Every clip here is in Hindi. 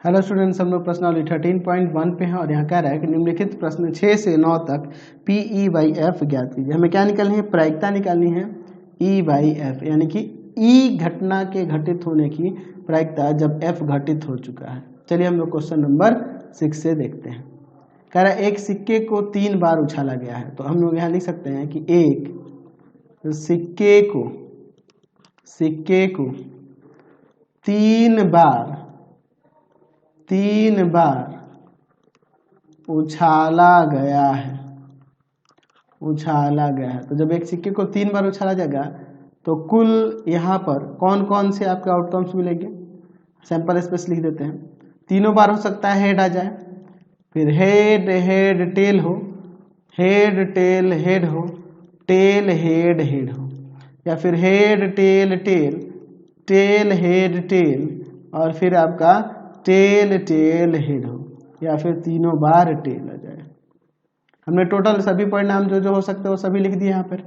हेलो स्टूडेंट्स, हम लोग प्रश्नावली 13.1 पे हैं और यहाँ कह रहा है कि निम्नलिखित प्रश्न 6 से 9 तक पी ई बाई एफ ज्ञात कीजिए। हमें क्या निकालनी है? प्रायिकता निकालनी है ई बाई एफ, यानी कि ई घटना के घटित होने की प्रायिकता जब एफ घटित हो चुका है। चलिए हम लोग क्वेश्चन नंबर 6 से देखते हैं। कह रहा है एक सिक्के को 3 बार उछाला गया है, तो हम लोग यहाँ लिख सकते हैं कि एक सिक्के को 3 बार उछाला गया है। तो जब एक सिक्के को 3 बार उछाला जाएगा तो कुल यहाँ पर कौन कौन से आपके आउटकम्स मिलेंगे? सैंपल स्पेस लिख देते हैं। तीनों बार हो सकता है हेड आ जाए, फिर हेड हेड टेल हो, हेड टेल हेड हो, टेल हेड हेड हो, या फिर head tail tail, tail head tail, और फिर आपका टेल टेल हेड हो, या फिर तीनों बार टेल आ जाए। हमने टोटल सभी परिणाम जो हो सकते हैं वो सभी लिख दिए यहाँ पर।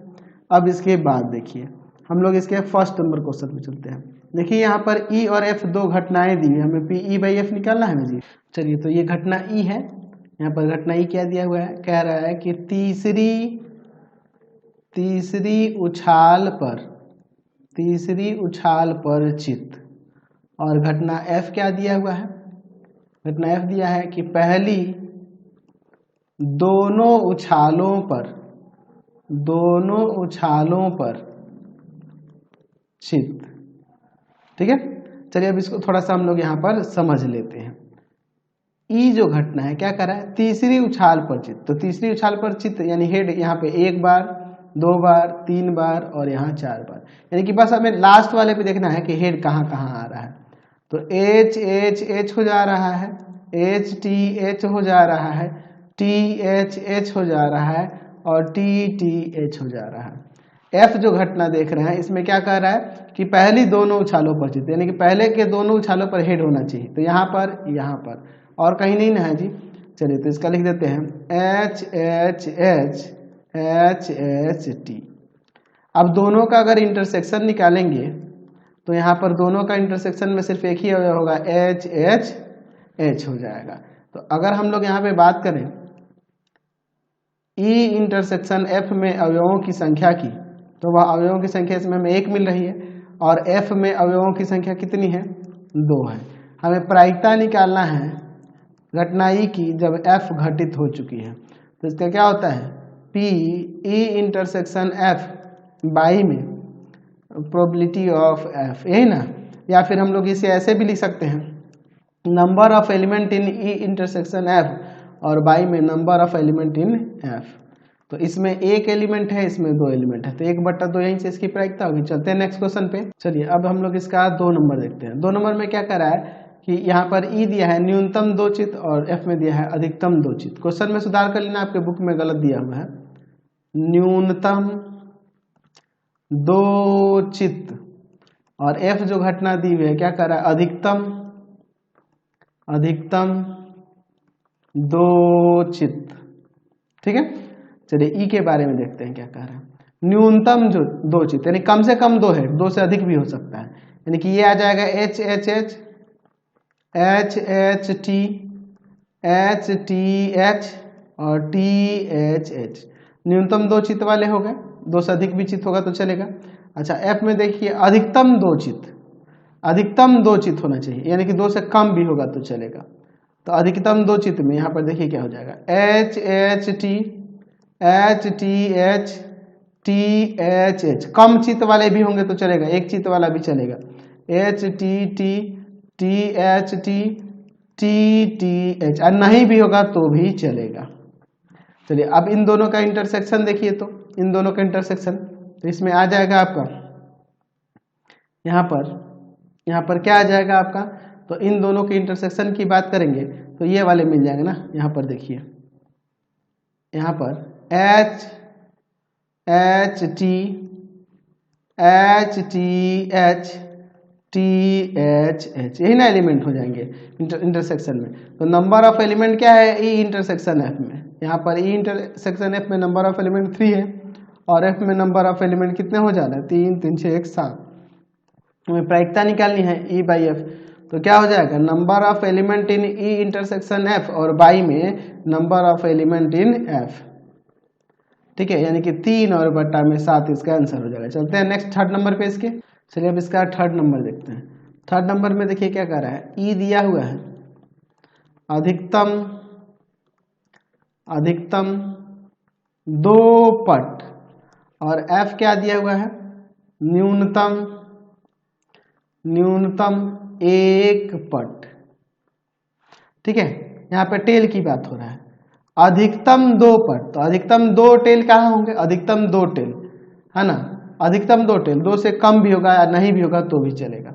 अब इसके बाद देखिए हम लोग इसके फर्स्ट नंबर क्वेश्चन में चलते हैं। देखिए यहाँ पर ई और एफ दो घटनाएं दी हुई, हमें पी ई बाई एफ निकालना है ना जी। चलिए तो ये घटना ई है, यहाँ पर घटना ई क्या दिया हुआ है? कह रहा है कि तीसरी उछाल पर चित्त। और घटना एफ क्या दिया हुआ है? घटना एफ दिया है कि पहली दोनों उछालों पर चित्त। ठीक है, चलिए अब इसको थोड़ा सा हम लोग यहाँ पर समझ लेते हैं। ई जो घटना है क्या कर रहा है? तीसरी उछाल पर चित्त। तो तीसरी उछाल पर चित्त यानी हेड यहाँ पे 1 बार, 2 बार, 3 बार और यहाँ 4 बार, यानी कि बस हमें लास्ट वाले पे देखना है कि हेड कहाँ कहाँ आ रहा है। तो एच एच एच हो जा रहा है, एच टी एच हो जा रहा है, टी एच एच हो जा रहा है, और टी टी एच हो जा रहा है। एफ जो घटना देख रहे हैं इसमें क्या कह रहा है कि पहली दोनों उछालों पर चित्त, यानी कि पहले के दोनों उछालों पर हेड होना चाहिए। तो यहाँ पर और कहीं नहीं ना है जी। चलिए तो इसका लिख देते हैं H H H H H T. अब दोनों का अगर इंटरसेक्शन निकालेंगे तो यहाँ पर दोनों का इंटरसेक्शन में सिर्फ एक ही अवयव होगा, एच एच एच हो जाएगा। तो अगर हम लोग यहाँ पे बात करें ई इंटरसेक्शन एफ में अवयवों की संख्या की, तो वह अवयवों की संख्या इसमें हमें 1 मिल रही है, और एफ में अवयवों की संख्या कितनी है? 2 है। हमें प्रायिकता निकालना है घटना ई की जब एफ घटित हो चुकी है। तो इसका क्या होता है? P E intersection F by में प्रोबेबिलिटी ऑफ एफ, यही ना। या फिर हम लोग इसे ऐसे भी लिख सकते हैं, number of element in E intersection F, और बाई में number of element in F. तो इसमें 1 एलिमेंट है, इसमें 2 एलिमेंट है, तो 1/2 यहीं से इसकी प्रायिकता होगी। चलते हैं नेक्स्ट क्वेश्चन पे। चलिए अब हम लोग इसका 2 नंबर देखते हैं। 2 नंबर में क्या कर रहा है कि यहाँ पर ई दिया है न्यूनतम 2 चित्त और एफ में दिया है अधिकतम 2 चित्त। क्वेश्चन में सुधार कर लेना, आपके बुक में गलत दिया हुआ है। न्यूनतम 2 चित्त, और एफ जो घटना दी हुई है क्या कर रहा है? अधिकतम 2 चित्त। ठीक है, चलिए ई के बारे में देखते हैं क्या कह रहा है। न्यूनतम जो 2 चित्त यानी कम से कम 2 है, 2 से अधिक भी हो सकता है, यानी कि ये आ जाएगा H H H, H H T, H T H और टी एच एच। न्यूनतम 2 चित्त वाले हो गए, 2 से अधिक भी चित्त होगा तो चलेगा। अच्छा, एफ में देखिए अधिकतम 2 चित्त, अधिकतम 2 चित्त होना चाहिए, यानी कि 2 से कम भी होगा तो चलेगा। तो अधिकतम 2 चित्त में यहाँ पर देखिए क्या हो जाएगा, H H T, H T H, T H H. कम चित्त वाले भी होंगे तो चलेगा, 1 चित्त वाला भी चलेगा, H T T, T H T, T T H, और नहीं भी होगा तो भी चलेगा। चलिए अब इन दोनों का इंटरसेक्शन देखिए, तो इन दोनों का इंटरसेक्शन तो इसमें आ जाएगा आपका यहाँ पर क्या आ जाएगा आपका? तो इन दोनों के इंटरसेक्शन की बात करेंगे तो ये वाले मिल जाएंगे ना। यहाँ पर देखिए, यहाँ पर H H T, H T H, T H H, यही ना एलिमेंट हो जाएंगे इंटरसेक्शन में। तो नंबर ऑफ एलिमेंट क्या है ई इंटरसेक्शन एफ में? यहाँ पर ई इंटरसेक्शन एफ में नंबर ऑफ एलिमेंट 3 है, और एफ में नंबर ऑफ एलिमेंट कितने हो जा रहे हैं? 3 3 6 1 7। हमें प्रायिकता निकालनी है ई बाई एफ, तो क्या हो जाएगा, number of element in E intersection F और बाई में number of element in F. ठीक है, यानी कि 3 और बटा में 7 इसका आंसर हो जाएगा। चलते हैं नेक्स्ट थर्ड नंबर पे इसके। चलिए अब इसका थर्ड नंबर देखते हैं। थर्ड नंबर में देखिए क्या कर रहा है, ई दिया हुआ है अधिकतम 2 पट और एफ क्या दिया हुआ है, न्यूनतम 1 पट। ठीक है, यहाँ पे टेल की बात हो रहा है, अधिकतम 2 पट, तो अधिकतम 2 टेल कहाँ होंगे, अधिकतम 2 टेल है ना, अधिकतम 2 टेल, 2 से कम भी होगा या नहीं भी होगा तो भी चलेगा।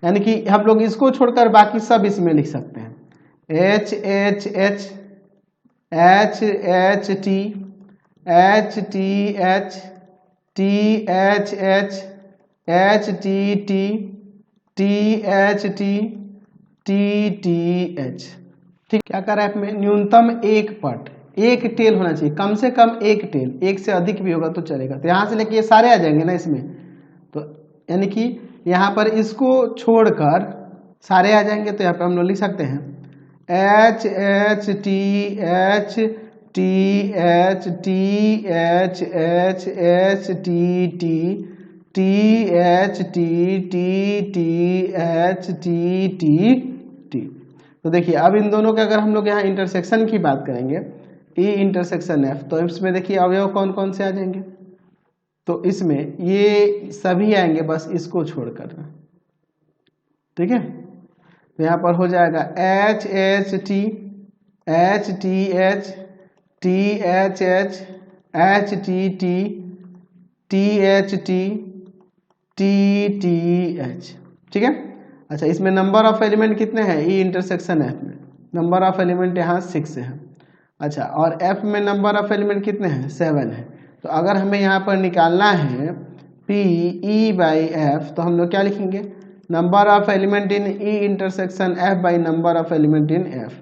यानी कि हम लोग इसको छोड़कर बाकी सब इसमें लिख सकते हैं, H H H H H T H T H T H H H T T T H T T T H. ठीक, क्या कर रहा है इसमें, न्यूनतम 1 पट, 1 टेल होना चाहिए, कम से कम 1 टेल, 1 से अधिक भी होगा तो चलेगा। तो यहाँ से लेके ये सारे आ जाएंगे ना इसमें, तो यानी कि यहाँ पर इसको छोड़कर सारे आ जाएंगे। तो यहाँ पे हम लोग लिख सकते हैं H H T H T H T H H H T T T H T T T H T T T. तो देखिए अब इन दोनों के अगर हम लोग यहाँ इंटरसेक्शन की बात करेंगे, ई इंटरसेक्शन एफ, तो इसमें देखिए अवयव कौन कौन से आ जाएंगे, तो इसमें ये सभी आएंगे बस इसको छोड़कर। ठीक है, तो यहाँ पर हो जाएगा H H T H T H T H H H T T T H T T T H. ठीक है, अच्छा इसमें नंबर ऑफ एलिमेंट कितने हैं, ई इंटरसेक्शन एफ में नंबर ऑफ एलिमेंट यहाँ 6 है। अच्छा, और एफ में नंबर ऑफ एलिमेंट कितने हैं, 7 है। तो अगर हमें यहाँ पर निकालना है पी ई बाई एफ, तो हम लोग क्या लिखेंगे, number of element in E intersection F by number of element in F.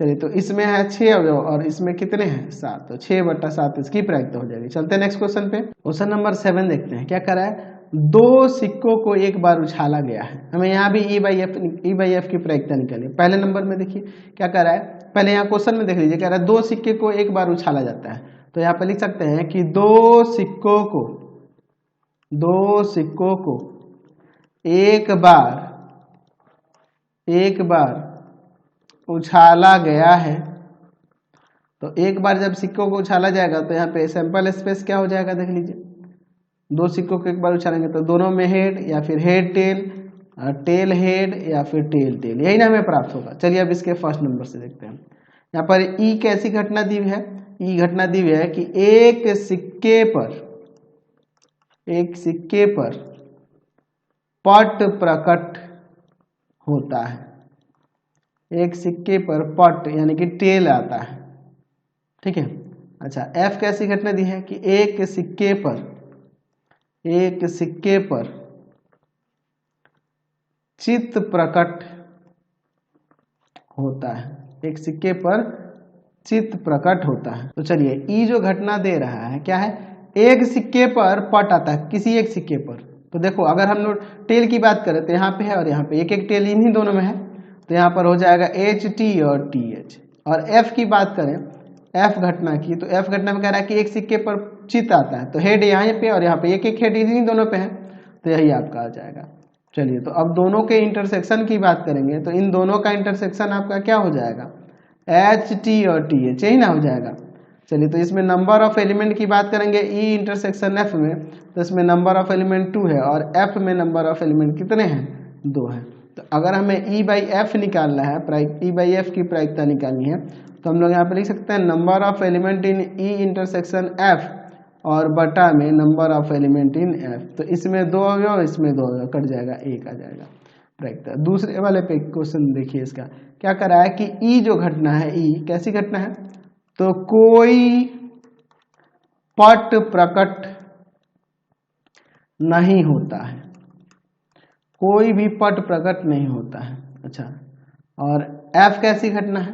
चलिए, तो इसमें है 6 अवयव और इसमें कितने हैं, 7, तो 6/7 इसकी प्रायिकता हो जाएगी। चलते हैं नेक्स्ट क्वेश्चन पे। क्वेश्चन नंबर 7 देखते हैं क्या कर रहा है, 2 सिक्कों को एक बार उछाला गया है। हमें यहाँ भी ई बाई एफ की प्रायिकता निकालिए। पहले नंबर में देखिए क्या कर रहा है, पहले यहाँ क्वेश्चन में देख लीजिए, कह रहा है 2 सिक्के को एक बार उछाला जाता है। तो यहाँ पर लिख सकते हैं कि 2 सिक्कों को एक बार उछाला गया है। तो एक बार जब सिक्कों को उछाला जाएगा तो यहाँ पे सैंपल स्पेस क्या हो जाएगा, देख लीजिए, 2 सिक्कों को एक बार उछालेंगे तो दोनों में हेड या फिर हेड टेल, टेल हेड या फिर टेल टेल, यही ना हमें प्राप्त होगा। चलिए अब इसके फर्स्ट नंबर से देखते हैं। यहाँ पर ई कैसी घटना दी है, ई घटना दी है कि एक सिक्के पर पट प्रकट होता है, एक सिक्के पर पट यानी कि टेल आता है। ठीक है, अच्छा एफ कैसी घटना दी है कि एक सिक्के पर चित्त प्रकट होता है, एक सिक्के पर चित्त प्रकट होता है। तो चलिए ई जो घटना दे रहा है क्या है, एक सिक्के पर पट आता है, किसी एक सिक्के पर। तो देखो अगर हम लोग टेल की बात करें तो यहाँ पे है और यहाँ पे एक टेल इन्हीं दोनों में है, तो यहाँ पर हो जाएगा एच टी और टी एच। और एफ की बात करें, एफ घटना की, तो एफ घटना में कह रहा है कि एक सिक्के पर चित्त आता है, तो हेड यहाँ पे और यहाँ पे एक हेड इन्हीं दोनों पे है, तो यही आपका आ जाएगा। चलिए, तो अब दोनों के इंटरसेक्शन की बात करेंगे तो इन दोनों का इंटरसेक्शन आपका क्या हो जाएगा, एच टी और टी एच, यही ना हो जाएगा। चलिए, तो इसमें नंबर ऑफ एलिमेंट की बात करेंगे ई इंटरसेक्शन एफ में, तो इसमें नंबर ऑफ एलिमेंट 2 है और एफ में नंबर ऑफ एलिमेंट कितने हैं, 2 है। तो अगर हमें ई बाई एफ निकालना है, ई बाई एफ की प्रायिकता निकालनी है, तो हम लोग यहाँ पे लिख सकते हैं number of element in E intersection F और बटा में number of element in F. तो इसमें 2 अवयव, इसमें 2 अवयव, कट जाएगा, 1 आ जाएगा प्रायिकता। दूसरे वाले पे क्वेश्चन देखिए, इसका क्या कर रहा है कि ई जो घटना है, ई कैसी घटना है, तो कोई पट प्रकट नहीं होता है, कोई भी पट प्रकट नहीं होता है। अच्छा, और एफ कैसी घटना है,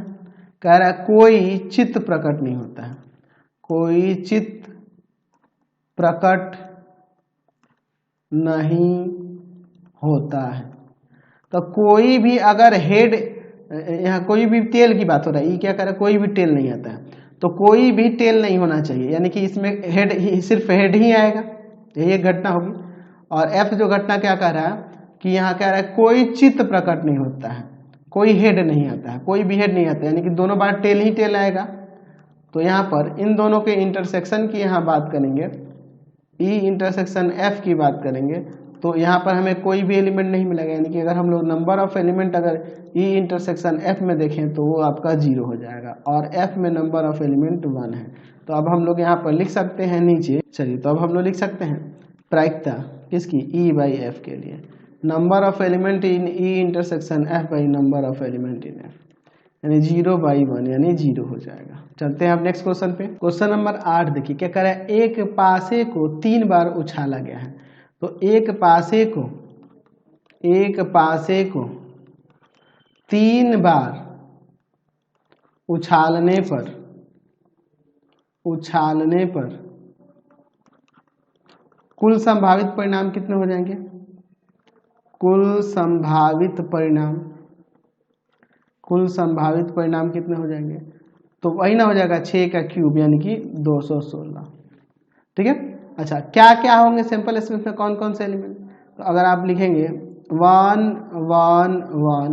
कह रहा है कोई चित्त प्रकट नहीं होता है, कोई चित्त प्रकट नहीं होता है। तो कोई भी अगर हेड, यहाँ कोई भी टेल की बात हो रहा है, ई क्या कर रहा है, कोई भी टेल नहीं आता है, तो कोई भी टेल नहीं होना चाहिए, यानी कि इसमें हेड ही, सिर्फ हेड ही आएगा, यही एक घटना होगी। और एफ जो घटना क्या कह रहा है कि यहाँ कह रहा है कोई चित्त प्रकट नहीं होता है, कोई हेड नहीं आता है, कोई भी हेड नहीं आता, यानी कि दोनों बार टेल ही टेल आएगा। तो यहाँ पर इन दोनों के इंटरसेक्शन की यहाँ बात करेंगे, ई इंटरसेक्शन एफ की बात करेंगे, तो यहाँ पर हमें कोई भी एलिमेंट नहीं मिलेगा, यानी कि अगर हम लोग नंबर ऑफ एलिमेंट अगर ई इंटरसेक्शन एफ में देखें तो वो आपका 0 हो जाएगा, और एफ में नंबर ऑफ एलिमेंट 1 है। तो अब हम लोग यहाँ पर लिख सकते हैं नीचे, चलिए तो अब हम लोग लिख सकते हैं प्रायिकता किसकी, ई बाई एफ के लिए, number of element in E intersection F by number of element in F, यानी 0/1 यानी 0 हो जाएगा। चलते हैं अब नेक्स्ट क्वेश्चन पे। क्वेश्चन नंबर 8 देखिए क्या कह रहा है, एक पासे को 3 बार उछाला गया है। तो एक पासे को 3 बार उछालने पर कुल संभावित परिणाम कितने हो जाएंगे, कुल संभावित परिणाम कितने हो जाएंगे, तो वही ना हो जाएगा 6 का क्यूब यानी कि 216। ठीक है। अच्छा क्या क्या होंगे सैंपल स्पेस में, कौन कौन से एलिमेंट, तो अगर आप लिखेंगे 1 1 1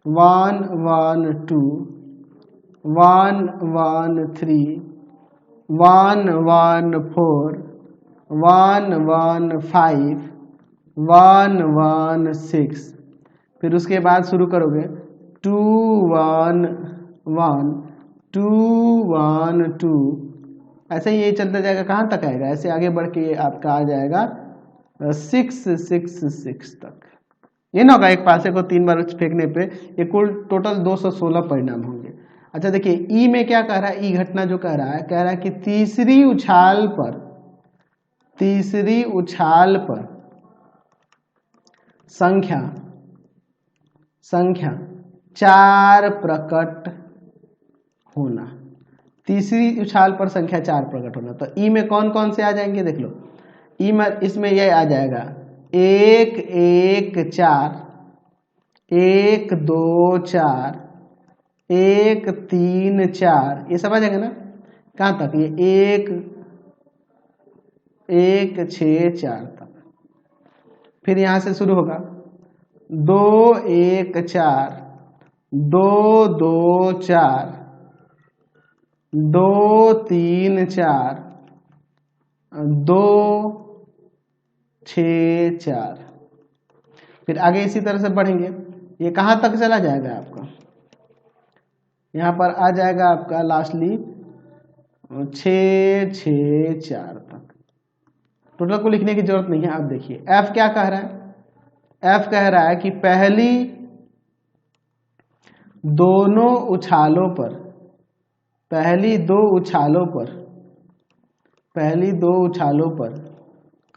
1 1 2 1 1 3 1 1 4 1 1 5 1 1 6, फिर उसके बाद शुरू करोगे 2 1 1 2 1 2, ऐसे ही ये चलता जाएगा, कहाँ तक आएगा, ऐसे आगे बढ़ के आपका आ जाएगा 6 6 6 तक। ये ना होगा एक पासे को 3 बार फेंकने पे ये कुल टोटल 216 परिणाम होंगे। अच्छा देखिए ई में क्या कह रहा है, ई घटना जो कह रहा है कि तीसरी उछाल पर संख्या 4 प्रकट होना, तीसरी उछाल पर संख्या 4 प्रकट होना। तो ई में कौन कौन से आ जाएंगे देख लो, ई में इसमें यह आ जाएगा 1 1 4 1 2 4 1 3 4, ये सब आ जाएंगे ना, कहाँ तक, ये 1 1 6 4 तक। फिर यहां से शुरू होगा 2 1 4 2 2 4 2 3 4 2 6 4, फिर आगे इसी तरह से बढ़ेंगे, ये कहाँ तक चला जाएगा आपका, यहाँ पर आ जाएगा आपका लास्टली 6 6 4 तक। टोटल को लिखने की जरूरत नहीं है। आप देखिए एफ क्या कह रहा है, एफ कह रहा है कि पहली दो उछालों पर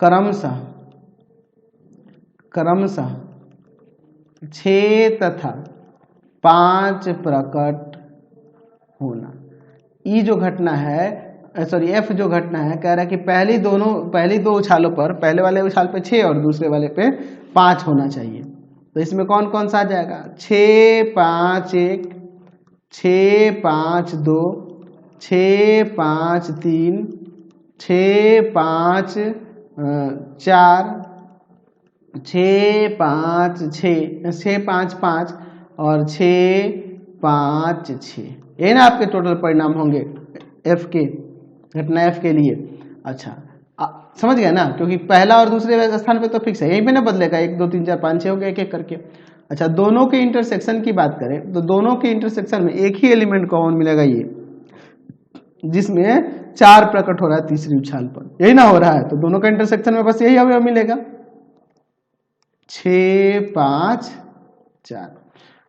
क्रमशः 6 तथा 5 प्रकट होना। ई जो घटना है, सॉरी एफ जो घटना है, कह रहा है कि पहली दो उछालों पर, पहले वाले उछाल पे 6 और दूसरे वाले पे 5 होना चाहिए। तो इसमें कौन कौन सा आ जाएगा, 6 5 1 6 5 2 6 5 3 6 5 4 6 5 6 6 5 5 और 6 5 6, ये ना आपके टोटल परिणाम होंगे एफ के, घटना एफ के लिए। अच्छा समझ गया ना, क्योंकि पहला और दूसरे स्थान पे तो फिक्स है, यहीं पे ना बदलेगा, 1 2 3 4 5 6 हो गया एक एक करके। अच्छा दोनों के इंटरसेक्शन की बात करें तो दोनों के इंटरसेक्शन में एक ही एलिमेंट कॉमन मिलेगा, ये जिसमें 4 प्रकट हो रहा है तीसरी उछाल पर, यही ना हो रहा है, तो दोनों का इंटरसेक्शन में बस यही हमें मिलेगा 6 5 4।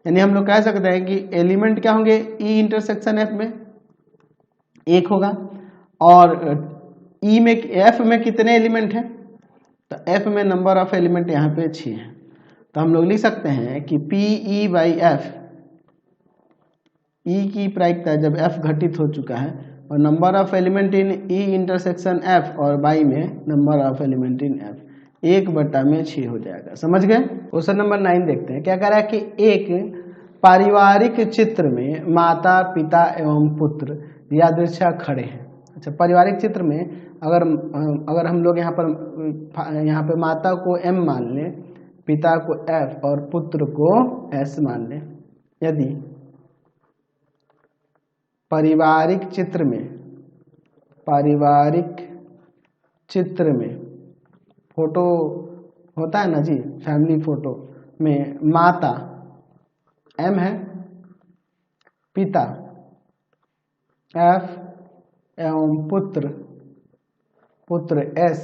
यानी हम लोग कह सकते हैं कि एलिमेंट क्या होंगे ई इंटरसेक्शन एफ में 1 होगा, और ई में एफ में कितने एलिमेंट हैं, तो एफ में नंबर ऑफ एलिमेंट यहाँ पे 6 है। तो हम लोग लिख सकते हैं कि पी ई बाई एफ, ई की प्रायिकता जब एफ घटित हो चुका है, और number of element in E intersection F, और बाई में number of element in F, 1/6 हो जाएगा। समझ गए। क्वेश्चन नंबर 9 देखते हैं। क्या कह रहा है कि एक पारिवारिक चित्र में माता पिता एवं पुत्र यादृच्छा खड़े हैं। अच्छा, पारिवारिक चित्र में अगर हम लोग यहाँ पे माता को M मान लें, पिता को F और पुत्र को S मान लें। यदि पारिवारिक चित्र में फोटो होता है ना जी, फैमिली फोटो में माता M है, पिता F एवं पुत्र S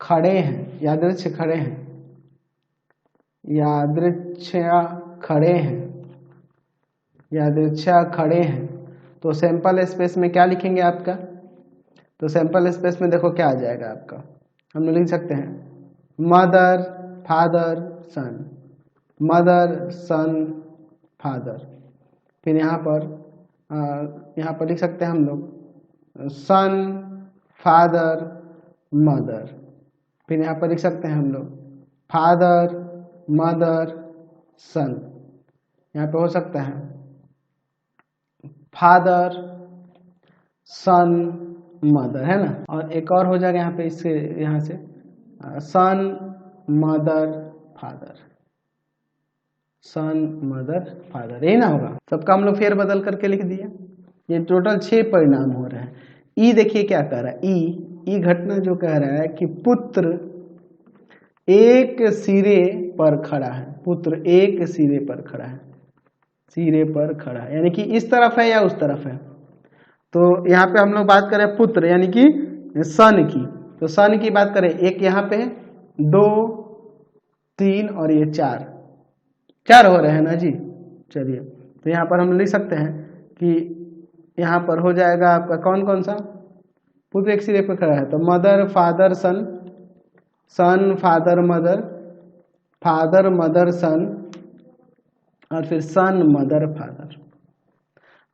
खड़े हैं, यादृच्छा खड़े हैं, तो सैंपल स्पेस में क्या लिखेंगे आपका? तो सैंपल स्पेस में देखो क्या आ जाएगा आपका, हम लोग लिख सकते हैं मदर फादर सन, मदर सन फादर। फिर यहाँ पर लिख सकते हैं हम लोग सन फादर मदर। फिर यहाँ पर लिख सकते हैं हम लोग फादर मदर सन। यहाँ पे हो सकता है फादर सन मदर, है ना। और एक और हो जाएगा यहाँ पे, इससे यहाँ से सन मदर फादर, सन मदर फादर, यही ना होगा। सबका हम लोग फेर बदल करके लिख दिया। ये टोटल 6 परिणाम हो रहे हैं। ई देखिए क्या कह रहा है, ई घटना जो कह रहा है कि पुत्र एक सिरे पर खड़ा है, पुत्र एक सिरे पर खड़ा है, सिरे पर खड़ा है, यानी कि इस तरफ है या उस तरफ है। तो यहाँ पे हम लोग बात करें पुत्र यानी कि सन की, तो सन की बात करें, एक यहाँ पे 2 3 और ये 4 हो रहे हैं ना जी। चलिए, तो यहाँ पर हम लिख सकते हैं कि यहाँ पर हो जाएगा आपका कौन कौन सा, पुत्र एक सिरे पर खड़ा है, तो mother father son, son father mother, father mother son, और फिर सन मदर फादर।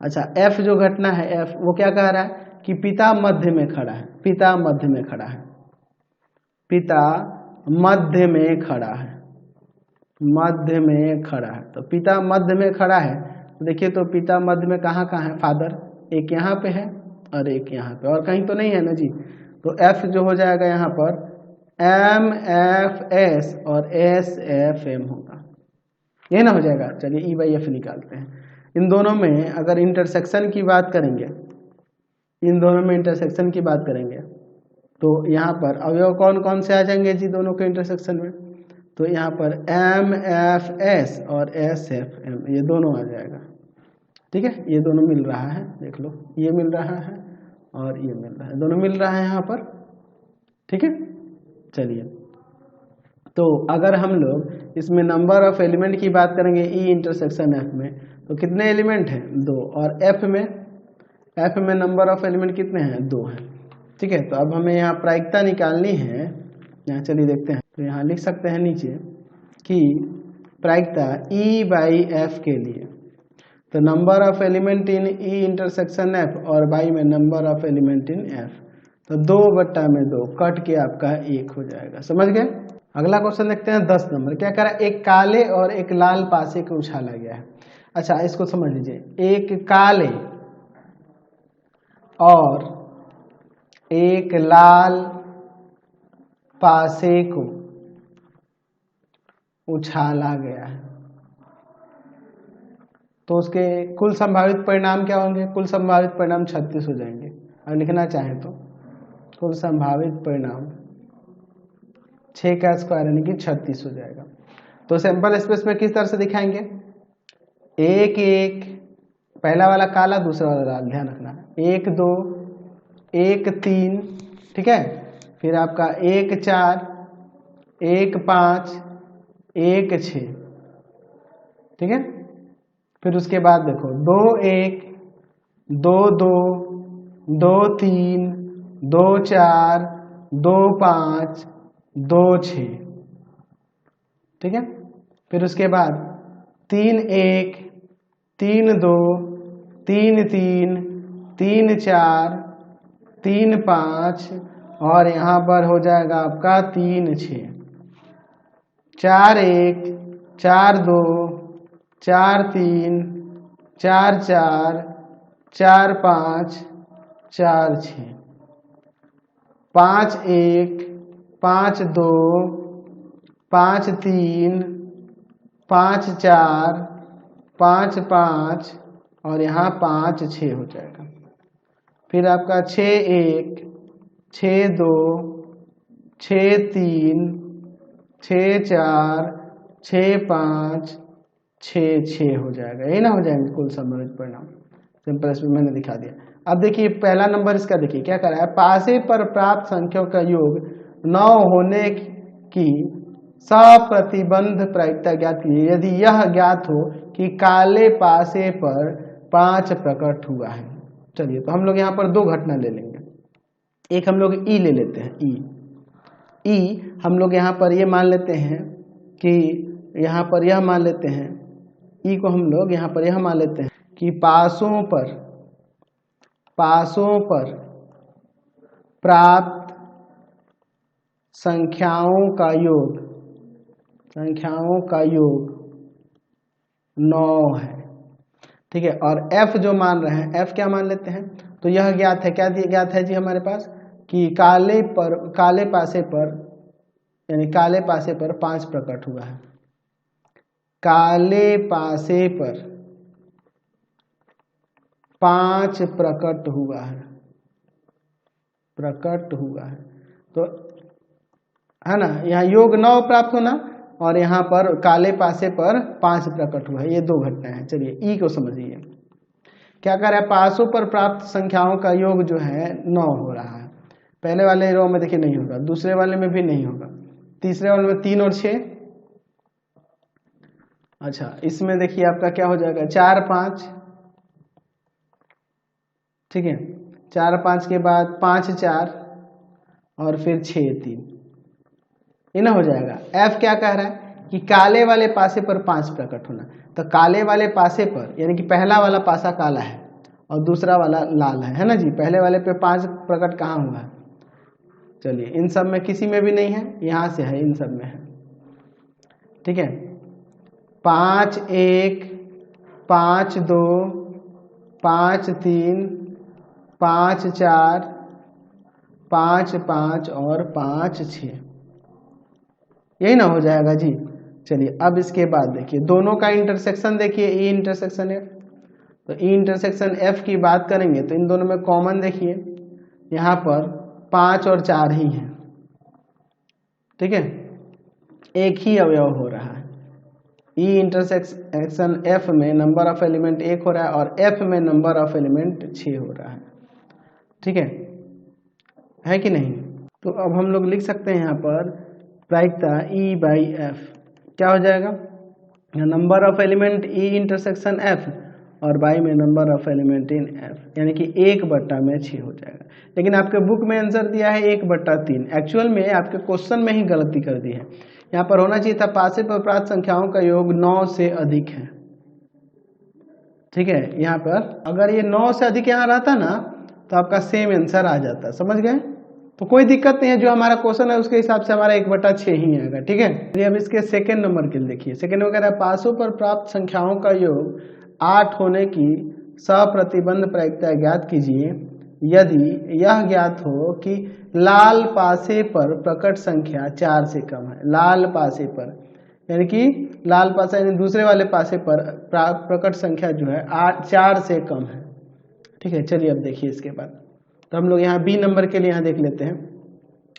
अच्छा, एफ जो घटना है, एफ वो क्या कह रहा है कि पिता मध्य में खड़ा है, पिता मध्य में खड़ा है, पिता मध्य में खड़ा है, मध्य में खड़ा है। तो पिता मध्य में खड़ा है, तो देखिए तो पिता मध्य में कहाँ कहाँ है, फादर एक यहाँ पे है और एक यहाँ पे, और कहीं तो नहीं है ना जी। तो एफ जो हो जाएगा यहाँ पर एम एफ एस और एस एफ एम होगा, ये ना हो जाएगा। चलिए ई बाई एफ निकालते हैं। इन दोनों में अगर इंटरसेक्शन की बात करेंगे, इन दोनों में इंटरसेक्शन की बात करेंगे, तो यहाँ पर अवयव कौन कौन से आ जाएंगे जी दोनों के इंटरसेक्शन में, तो यहाँ पर एम एफ एस और एस एफ एम, ये दोनों आ जाएगा। ठीक है, ये दोनों मिल रहा है, देख लो ये मिल रहा है और ये मिल रहा है, दोनों मिल रहा है यहाँ पर। ठीक है, चलिए, तो अगर हम लोग इसमें नंबर ऑफ एलिमेंट की बात करेंगे ई इंटरसेक्शन एफ में, तो कितने एलिमेंट हैं, 2, और एफ में नंबर ऑफ एलिमेंट कितने हैं, 2 हैं। ठीक है, तो अब हमें यहाँ प्रायिकता निकालनी है। यहाँ चलिए देखते हैं, तो यहाँ लिख सकते हैं नीचे कि प्रायिकता ई बाई एफ के लिए, तो number of element in E intersection F और बाई में number of element in F, तो 2/2 कट के आपका 1 हो जाएगा। समझ गए। अगला क्वेश्चन देखते हैं 10 नंबर। क्या कह रहा है, एक काले और एक लाल पासे को उछाला गया है। अच्छा, इसको समझ लीजिए, एक काले और एक लाल पासे को उछाला गया है, तो उसके कुल संभावित परिणाम क्या होंगे, कुल संभावित परिणाम 36 हो जाएंगे। और लिखना चाहें तो कुल संभावित परिणाम 6 का स्क्वायर यानी कि 36 हो जाएगा। तो सैंपल स्पेस में किस तरह से दिखाएंगे, 1 1, पहला वाला काला दूसरा वाला लाल, ध्यान रखना, 1 2 1 3, ठीक है, फिर आपका 1 4 1 5 1 6, ठीक है। फिर उसके बाद देखो 2 1 2 2 2 3 2 4 2 5 2 6, ठीक है। फिर उसके बाद 3 1 3 2 3 3 3 4 3 5 और यहाँ पर हो जाएगा आपका 3 6, 4 1, 4 2, 4 3, 4 4, 4 5, 4 6, 5 1, 5 2, 5 3, 5 4, 5 5 और यहाँ 5 6 हो जाएगा। फिर आपका 6 1, 6 2, 6 3, 6 4, 6 5, 6 6 हो जाएगा। यही ना हो जाएंगे कुल संभावित परिणाम। सिंपल इसमें मैंने दिखा दिया। अब देखिए पहला नंबर इसका देखिए क्या कर रहा है, पासे पर प्राप्त संख्याओं का योग 9 होने की सप्रतिबंध प्रायिकता ज्ञात कीजिए यदि यह ज्ञात हो कि काले पासे पर 5 प्रकट हुआ है। चलिए तो हम लोग यहाँ पर 2 घटना ले लेंगे। एक हम लोग ई ले लेते हैं, ई हम लोग यहाँ पर ये मान लेते हैं कि यहाँ पर यह मान लेते हैं, ई को हम लोग यहाँ पर यह मान लेते हैं कि पासों पर प्राप्त संख्याओं का योग 9 है। ठीक है, और f जो मान रहे हैं, f क्या मान लेते हैं, तो यह ज्ञात है, क्या ज्ञात है जी हमारे पास कि काले पासे पर यानी काले पासे पर 5 प्रकट हुआ है। काले पासे पर 5 प्रकट हुआ है, तो है ना, यहाँ योग 9 प्राप्त होना और यहाँ पर काले पासे पर 5 प्रकट हुआ है। ये 2 घटनाएं हैं। चलिए ई को समझिए क्या कर रहा है, पासों पर प्राप्त संख्याओं का योग जो है 9 हो रहा है। पहले वाले रो में देखिए नहीं होगा, दूसरे वाले में भी नहीं होगा, तीसरे वाले में 3 और 6। अच्छा इसमें देखिए आपका क्या हो जाएगा 4 5, ठीक है, 4 5 के बाद 5 4 और फिर 6 3, ये ना हो जाएगा। एफ क्या कह रहा है कि काले वाले पासे पर 5 प्रकट होना, तो काले वाले पासे पर यानी कि पहला वाला पासा काला है और दूसरा वाला लाल है ना जी। पहले वाले पे 5 प्रकट कहाँ हुआ है, चलिए इन सब में किसी में भी नहीं है, यहाँ से है, इन सब में है। ठीक है, 5 1, 5 2, 5 3, 5 4, 5 5 और 5 6, यही ना हो जाएगा जी। चलिए अब इसके बाद देखिए दोनों का इंटरसेक्शन देखिए, ई इंटरसेक्शन एफ, तो ई इंटरसेक्शन एफ की बात करेंगे तो इन दोनों में कॉमन देखिए यहाँ पर 5 और 4 ही हैं। ठीक है, एक ही अवयव हो रहा है। ई इंटरसेक्शन एफ में नंबर ऑफ एलिमेंट 1 हो रहा है और एफ में नंबर ऑफ एलिमेंट 6 हो रहा है। ठीक है कि नहीं। तो अब हम लोग लिख सकते हैं यहाँ पर प्रायिकता ई बाई एफ क्या हो जाएगा, number of element E intersection F और बाई में number of element in F, यानी कि 1/6 हो जाएगा। लेकिन आपके बुक में आंसर दिया है 1/3, एक्चुअल में आपके क्वेश्चन में ही गलती कर दी है। यहाँ पर होना चाहिए था पासे पर प्राप्त संख्याओं का योग 9 से अधिक है। ठीक है, यहाँ पर अगर ये 9 से अधिक यहाँ रहता ना तो आपका सेम आंसर आ जाता, समझ गए। तो कोई दिक्कत नहीं है, जो हमारा क्वेश्चन है उसके हिसाब से हमारा 1/6 ही आएगा। ठीक है, चलिए अब इसके सेकेंड नंबर के देखिए। सेकेंड नंबर कह रहा है पासों पर प्राप्त संख्याओं का योग 8 होने की सप्रतिबंध प्रायिकता ज्ञात कीजिए यदि यह ज्ञात हो कि लाल पासे पर प्रकट संख्या 4 से कम है। लाल पासे पर यानी कि लाल पासा यानी दूसरे वाले पासे पर प्रकट संख्या जो है 4 से कम है। ठीक है, चलिए अब देखिए इसके बाद तो हम लोग यहाँ बी नंबर के लिए यहाँ देख लेते हैं।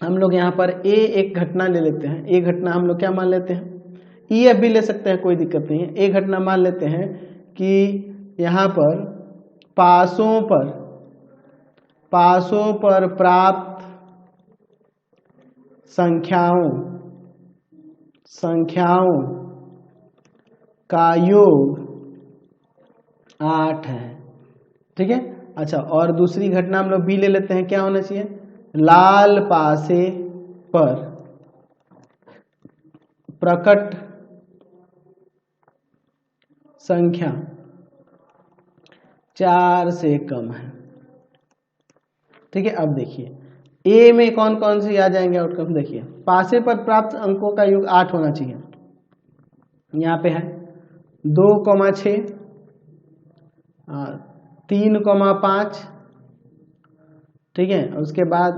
हम लोग यहाँ पर ए एक घटना ले लेते हैं। ए घटना हम लोग क्या मान लेते हैं, ई एफ भी ले सकते हैं, कोई दिक्कत नहीं है। ए घटना मान लेते हैं कि यहाँ पर पासों पर प्राप्त संख्याओं का योग 8 है। ठीक है, अच्छा और दूसरी घटना हम लोग बी ले लेते हैं। क्या होना चाहिए, लाल पासे पर प्रकट संख्या 4 से कम है। ठीक है, अब देखिए ए में कौन कौन सी आ जाएंगे आउटकम देखिए, पासे पर प्राप्त अंकों का योग 8 होना चाहिए। यहाँ पे है 2,6, 3,5, ठीक है। उसके बाद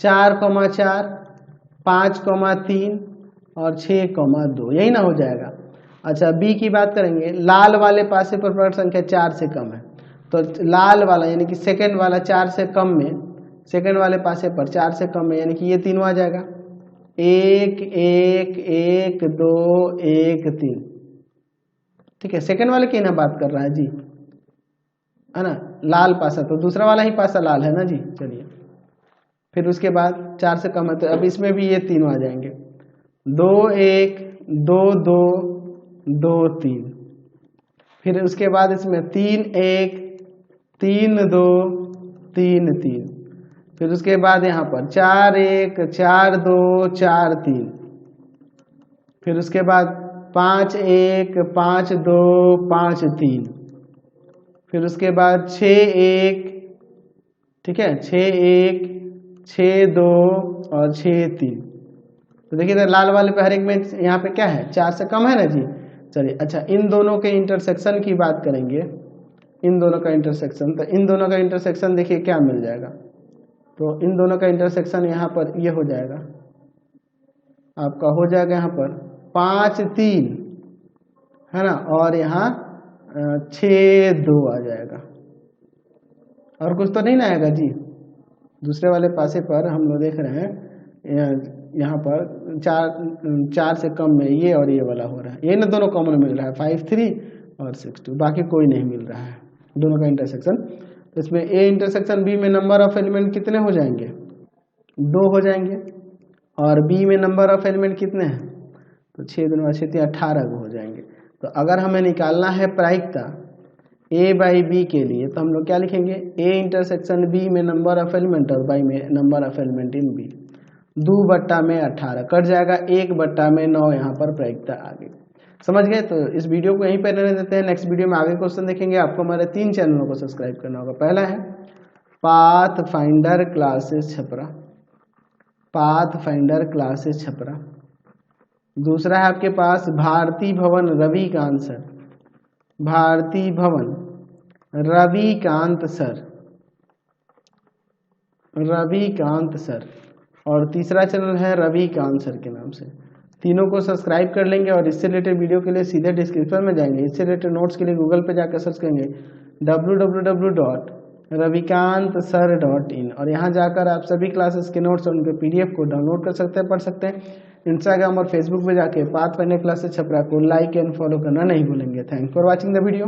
4,4, 5,3 और 6,2, यही ना हो जाएगा। अच्छा बी की बात करेंगे, लाल वाले पासे पर प्राप्त संख्या 4 से कम है, तो लाल वाला यानी कि सेकंड वाला 4 से कम में, सेकंड वाले पासे पर 4 से कम में, यानी कि ये तीनों आ जाएगा, 1 1 1 2 1 3, ठीक है। सेकंड वाले की ना बात कर रहा है जी, है ना, लाल पासा, तो दूसरा वाला ही पासा लाल है ना जी। चलिए फिर उसके बाद 4 से कम है, तो अब इसमें भी ये तीनों आ जाएंगे, 2 1 2 2 2 3, फिर उसके बाद इसमें 3 1 3 2 3 3, फिर उसके बाद यहाँ पर 4 1 4 2 4 3, फिर उसके बाद 5 1 5 2 5 3, फिर उसके बाद 6 1, ठीक है, 6 1 6 2 और 6 3। तो देखिए तो लाल वाले पे हर एक में यहाँ पे क्या है, 4 से कम है ना जी। चलिए अच्छा इन दोनों के इंटरसेक्शन की बात करेंगे, इन दोनों का इंटरसेक्शन, तो इन दोनों का इंटरसेक्शन देखिए क्या मिल जाएगा, तो इन दोनों का इंटरसेक्शन यहाँ पर ये हो जाएगा, आपका हो जाएगा यहाँ पर 5 3, है ना, और यहाँ 6 2 आ जाएगा। और कुछ तो नहीं ना आएगा जी। दूसरे वाले पासे पर हम लोग देख रहे हैं यहाँ पर 4 से कम में ये और ये वाला हो रहा है, ये ना दोनों कॉमन मिल रहा है, 5 3 और 6 2, बाकी कोई नहीं मिल रहा है दोनों का इंटरसेक्शन। तो इसमें ए इंटरसेक्शन बी में नंबर ऑफ एलिमेंट कितने हो जाएंगे, 2 हो जाएंगे, और बी में नंबर ऑफ एलिमेंट कितने हैं, तो 6 2 6 3 18 हो जाएंगे। तो अगर हमें निकालना है प्रायिकता ए बाई बी के लिए, तो हम लोग क्या लिखेंगे, ए इंटरसेक्शन बी में नंबर ऑफ एलिमेंट और बाई में number of element in B, 2/18 cut जाएगा, 1/9 यहाँ पर प्रायिकता आ गई। समझ गए। तो इस वीडियो को यहीं पर रहने देते हैं, नेक्स्ट वीडियो में आगे क्वेश्चन देखेंगे। आपको हमारे 3 चैनलों को सब्सक्राइब करना होगा। पहला है path finder classes Chhapra, path finder classes Chhapra. दूसरा है आपके पास भारती भवन रविकांत सर, भारती भवन रविकांत सर, रविकांत सर। और तीसरा चैनल है रविकांत सर के नाम से। तीनों को सब्सक्राइब कर लेंगे और इससे रिलेटेड वीडियो के लिए सीधे डिस्क्रिप्शन में जाएंगे। इससे रिलेटेड नोट्स के लिए गूगल पे जाकर सर्च करेंगे www.ravikantsir.in और यहाँ जाकर आप सभी क्लासेस के नोट्स और उनके PDF को डाउनलोड कर सकते हैं, पढ़ सकते हैं। इंस्टाग्राम और फेसबुक पे जाके पाथ फाइंडर क्लासेस छपरा को लाइक एंड फॉलो करना नहीं भूलेंगे। Thanks for watching the video.